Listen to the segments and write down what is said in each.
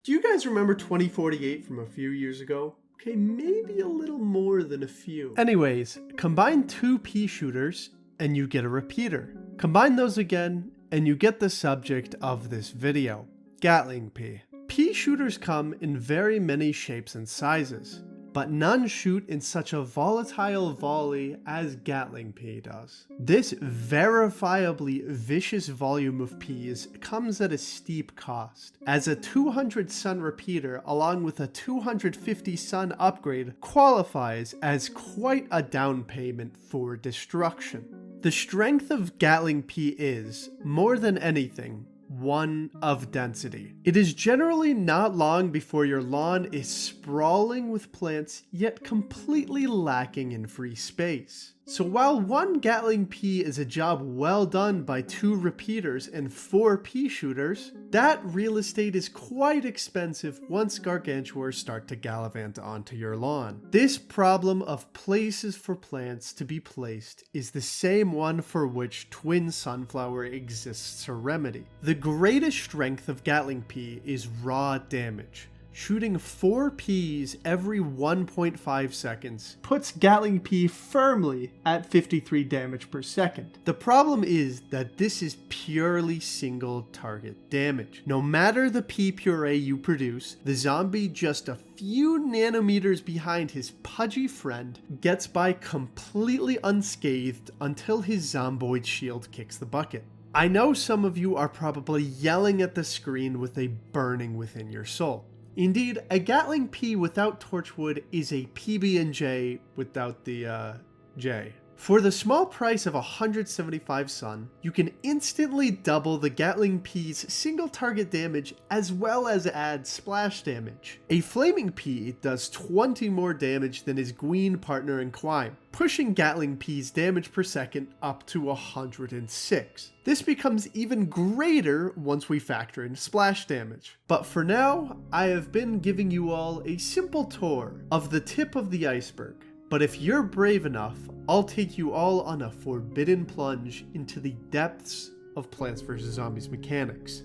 Do you guys remember 2048 from a few years ago? Okay, maybe a little more than a few. Anyways, combine two pea shooters and you get a repeater. Combine those again and you get the subject of this video, Gatling Pea. Pea shooters come in very many shapes and sizes, but none shoot in such a volatile volley as Gatling Pea does. This verifiably vicious volume of peas comes at a steep cost, as a 200 sun repeater along with a 250 sun upgrade qualifies as quite a down payment for destruction. The strength of Gatling Pea is, more than anything, one of density. It is generally not long before your lawn is sprawling with plants, yet completely lacking in free space. So while one Gatling Pea is a job well done by 2 repeaters and 4 pea shooters, that real estate is quite expensive once gargantuars start to gallivant onto your lawn. This problem of places for plants to be placed is the same one for which twin sunflower exists to remedy. The greatest strength of Gatling Pea is raw damage. Shooting 4 peas every 1.5 seconds puts Gatling Pea firmly at 53 damage per second. The problem is that this is purely single target damage. No matter the pea puree you produce, the zombie just a few nanometers behind his pudgy friend gets by completely unscathed until his zomboid shield kicks the bucket. I know some of you are probably yelling at the screen with a burning within your soul. Indeed, a Gatling Pea without torchwood is a PB&J without the J. For the small price of 175 sun, you can instantly double the Gatling Pea's single target damage as well as add splash damage. A Flaming Pea does 20 more damage than his green partner in crime, pushing Gatling Pea's damage per second up to 106. This becomes even greater once we factor in splash damage. But for now, I have been giving you all a simple tour of the tip of the iceberg. But if you're brave enough, I'll take you all on a forbidden plunge into the depths of Plants vs. Zombies mechanics.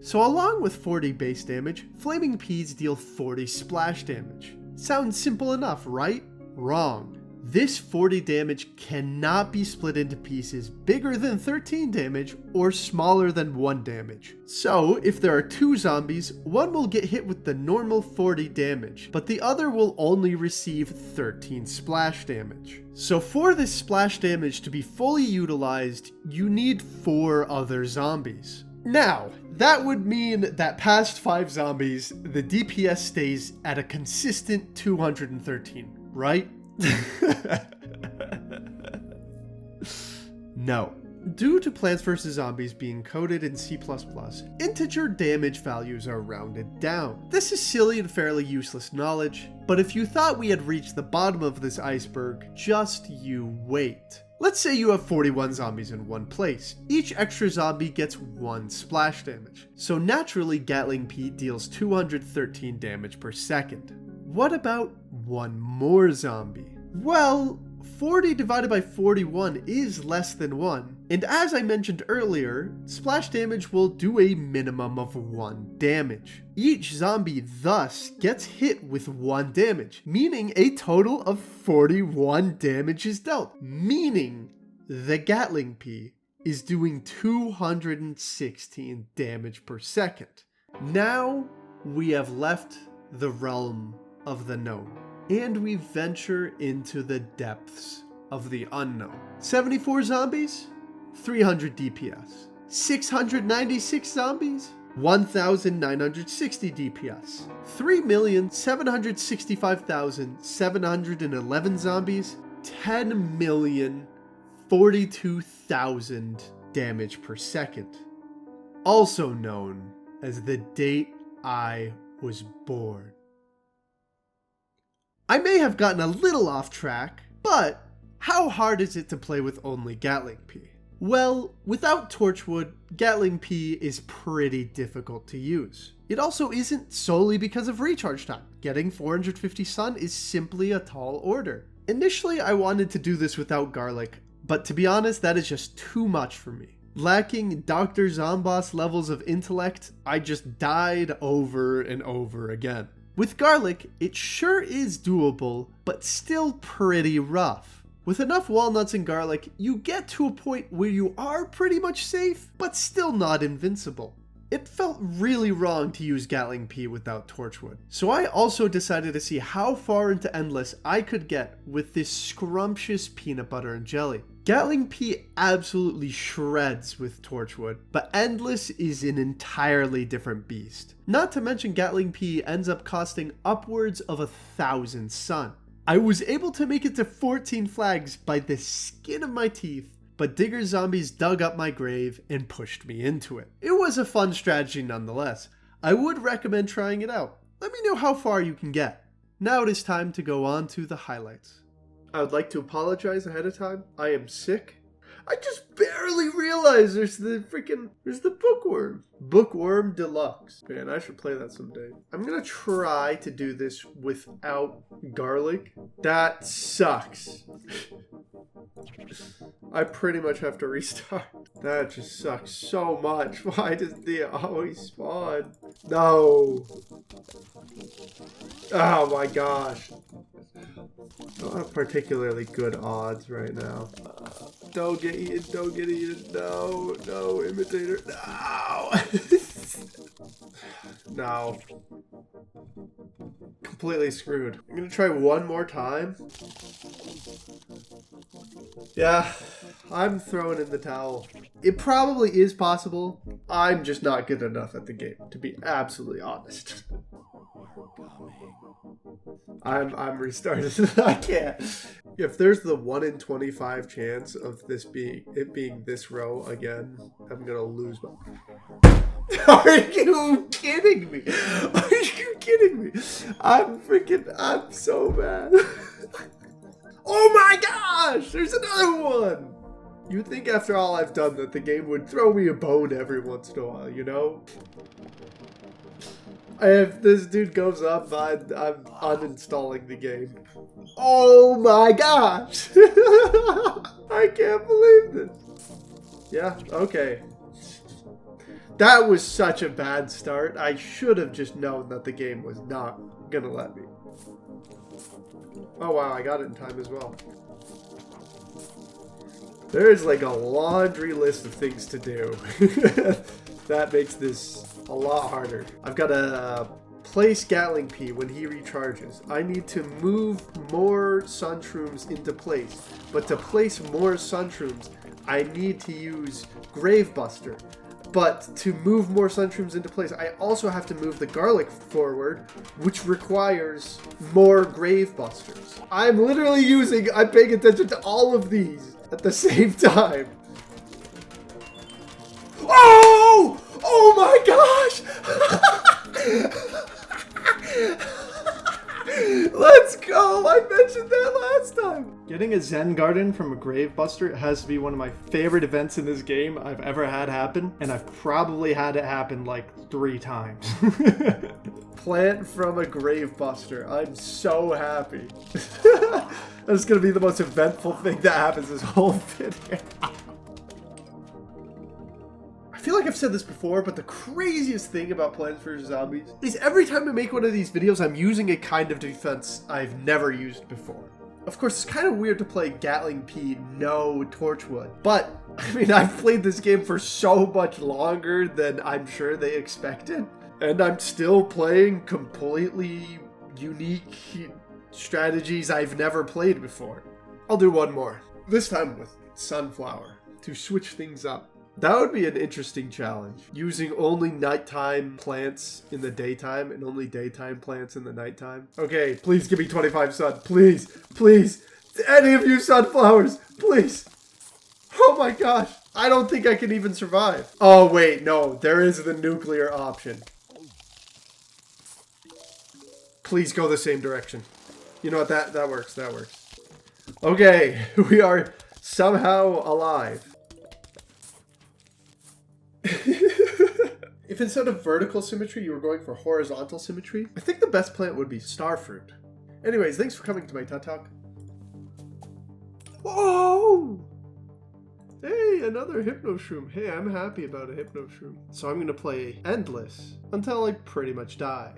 So along with 40 base damage, Flaming Peas deal 40 splash damage. Sounds simple enough, right? Wrong. This 40 damage cannot be split into pieces bigger than 13 damage or smaller than 1 damage. So if there are 2 zombies, one will get hit with the normal 40 damage, but the other will only receive 13 splash damage. So for this splash damage to be fully utilized, you need 4 other zombies. Now, that would mean that past 5 zombies, the DPS stays at a consistent 213, right? No. Due to Plants vs. Zombies being coded in C++, integer damage values are rounded down. This is silly and fairly useless knowledge, but if you thought we had reached the bottom of this iceberg, just you wait. Let's say you have 41 zombies in one place. Each extra zombie gets 1 splash damage. So naturally Gatling Pea deals 213 damage per second. What about one more zombie? Well, 40 divided by 41 is less than 1. And as I mentioned earlier, splash damage will do a minimum of 1 damage. Each zombie thus gets hit with 1 damage, meaning a total of 41 damage is dealt. Meaning the Gatling Pea is doing 216 damage per second. Now we have left the realm of the known, and we venture into the depths of the unknown. 74 zombies, 300 DPS. 696 zombies, 1,960 DPS. 3,765,711 zombies, 10,042,000 damage per second. Also known as the date I was born. I may have gotten a little off track, but how hard is it to play with only Gatling Pea? Well, without torchwood, Gatling Pea is pretty difficult to use. It also isn't solely because of recharge time. Getting 450 sun is simply a tall order. Initially, I wanted to do this without garlic, but to be honest, that is just too much for me. Lacking Dr. Zomboss levels of intellect, I just died over and over again. With garlic, it sure is doable, but still pretty rough. With enough walnuts and garlic, you get to a point where you are pretty much safe, but still not invincible. It felt really wrong to use Gatling Pea without torchwood, so I also decided to see how far into Endless I could get with this scrumptious peanut butter and jelly. Gatling Pea absolutely shreds with torchwood, but Endless is an entirely different beast. Not to mention Gatling Pea ends up costing upwards of 1,000 sun. I was able to make it to 14 flags by the skin of my teeth, but Digger zombies dug up my grave and pushed me into it. It was a fun strategy nonetheless. I would recommend trying it out. Let me know how far you can get. Now it is time to go on to the highlights. I would like to apologize ahead of time. I am sick. I just barely realized there's the bookworm. Bookworm Deluxe. Man, I should play that someday. I'm gonna try to do this without garlic. That sucks. I pretty much have to restart. That just sucks so much. Why does it always spawn? No. Oh my gosh. Not particularly good odds right now. Don't get eaten, don't get eaten. No, no, imitator. No. No. Completely screwed. I'm gonna try one more time. Yeah, I'm throwing in the towel. It probably is possible. I'm just not good enough at the game, to be absolutely honest. I'm restarted. I can't. If there's the 1 in 25 chance of it being this row again, I'm gonna lose my... Are you kidding me? Are you kidding me? I'm so mad. Oh my gosh! There's another one! You'd think after all I've done that the game would throw me a bone every once in a while, you know? If this dude goes up, I'm uninstalling the game. Oh my gosh! I can't believe this. Yeah, okay. That was such a bad start. I should have just known that the game was not gonna let me. Oh wow, I got it in time as well. There is like a laundry list of things to do. That makes this a lot harder. I've got to place Gatling Pea when he recharges. I need to move more sunshrooms into place. But to place more sunshrooms, I need to use Gravebuster. But to move more sunshrooms into place, I also have to move the garlic forward, which requires more Gravebusters. I'm paying attention to all of these at the same time. Oh! Oh my gosh! Let's go! I mentioned that last time! Getting a Zen Garden from a Gravebuster has to be one of my favorite events in this game I've ever had happen, and I've probably had it happen like 3 times. Plant from a Gravebuster. I'm so happy. That's gonna be the most eventful thing that happens this whole video. I feel like I've said this before, but the craziest thing about Plants vs. Zombies is every time I make one of these videos, I'm using a kind of defense I've never used before. Of course, it's kind of weird to play Gatling Pea, no Torchwood, but I mean, I've played this game for so much longer than I'm sure they expected, and I'm still playing completely unique strategies I've never played before. I'll do one more, this time with Sunflower, to switch things up. That would be an interesting challenge. Using only nighttime plants in the daytime and only daytime plants in the nighttime. Okay, please give me 25 sun. Please, please. Any of you sunflowers, please. Oh my gosh. I don't think I can even survive. Oh wait, no. There is the nuclear option. Please go the same direction. You know what? That works. That works. Okay, we are somehow alive. If instead of vertical symmetry you were going for horizontal symmetry, I think the best plant would be starfruit. Anyways, thanks for coming to my TED Talk. Whoa! Hey, another Hypno Shroom. Hey, I'm happy about a Hypno Shroom. So I'm gonna play Endless until I pretty much die.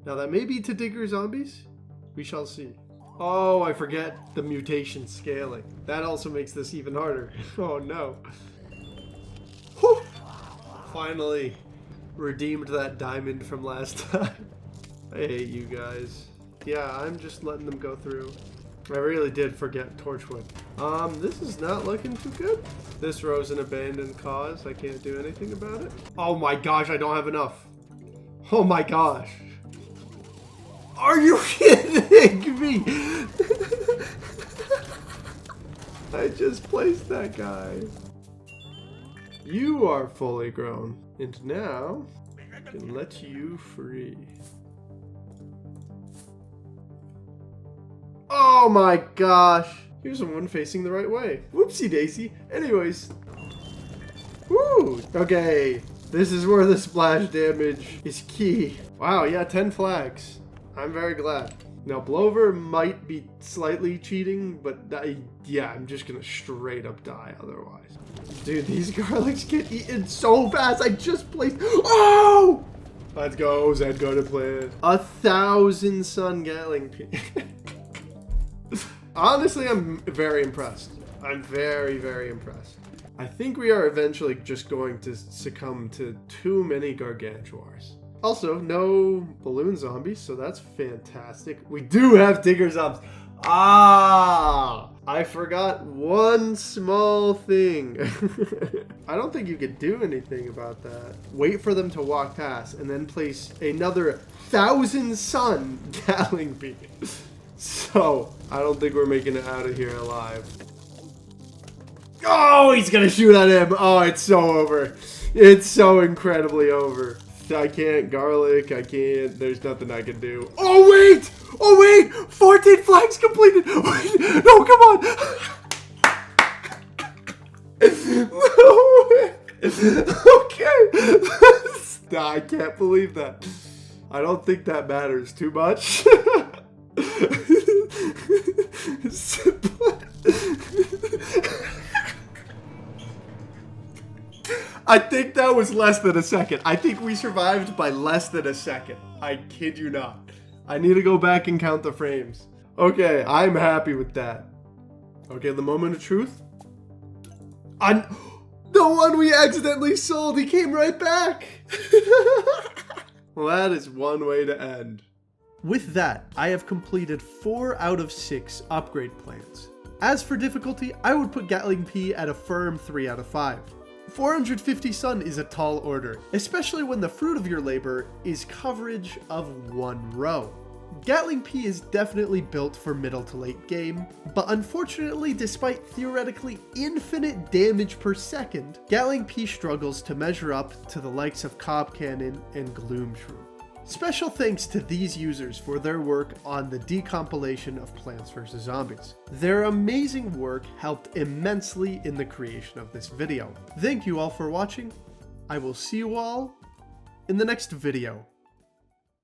Now that may be to Digger Zombies. We shall see. Oh, I forget the mutation scaling. That also makes this even harder. Oh no. Whew. Finally redeemed that diamond from last time. I hate you guys. Yeah, I'm just letting them go through. I really did forget torchwood. This is not looking too good. This row's an abandoned cause. I can't do anything about it. Oh my gosh, I don't have enough. Oh my gosh. Are you kidding me? I just placed that guy. You are fully grown. And now, I can let you free. Oh my gosh. Here's the one facing the right way. Whoopsie daisy. Anyways. Woo! Okay. This is where the splash damage is key. Wow, yeah, 10 flags. I'm very glad. Now, Blover might be slightly cheating, but yeah, I'm just gonna straight up die otherwise. Dude, these garlics get eaten so fast. I just placed. Oh! Let's go, Zed, go to plan. 1,000 sun Gatling Pea. Honestly, I'm very impressed. I'm very, very impressed. I think we are eventually just going to succumb to too many gargantuars. Also, no balloon zombies, so that's fantastic. We do have Digger zombies. Ah! I forgot one small thing. I don't think you could do anything about that. Wait for them to walk past and then place another 1,000 sun Gatling Pea. So, I don't think we're making it out of here alive. Oh, he's gonna shoot at him. Oh, it's so over. It's so incredibly over. I can't garlic. I can't. There's nothing I can do. Oh, wait. Oh, wait. 14 flags completed. Wait, no, come on. No way. Okay. Nah, I can't believe that. I don't think that matters too much. I think that was less than a second. I think we survived by less than a second. I kid you not. I need to go back and count the frames. Okay, I'm happy with that. Okay, the moment of truth. The one we accidentally sold, he came right back. Well, that is one way to end. With that, I have completed 4 out of 6 upgrade plans. As for difficulty, I would put Gatling Pea at a firm 3 out of 5. 450 sun is a tall order, especially when the fruit of your labor is coverage of 1 row. Gatling Pea is definitely built for middle to late game, but unfortunately, despite theoretically infinite damage per second, Gatling Pea struggles to measure up to the likes of Cob Cannon and Gloom Shroom. Special thanks to these users for their work on the decompilation of Plants vs. Zombies. Their amazing work helped immensely in the creation of this video. Thank you all for watching. I will see you all in the next video.